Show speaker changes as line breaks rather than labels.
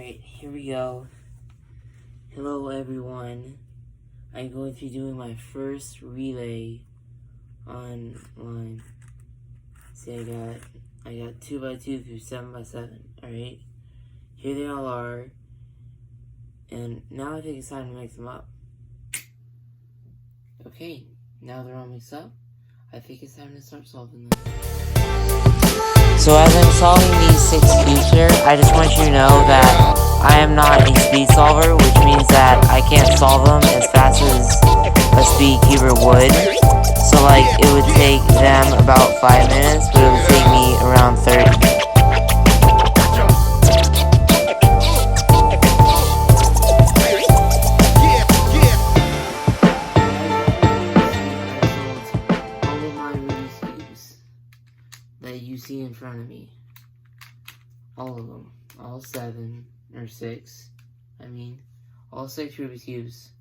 Alright, here we go. Hello everyone. I'm going to be doing my first relay online. See, I got 2x2 through 7x7. Alright, here they all are. And now I think it's time to mix them up. Okay, now they're all mixed up, I think it's time to start solving them. So as I'm solving these 6 cubes here, I just want you to know that I am not a speed solver, which means that I can't solve them as fast as a speed cuber would. So like, it would take them about 5 minutes, but it would take me around 30. That you see in front of me. All of them. All 7, or 6. I mean, all 6 Rubik's Cubes.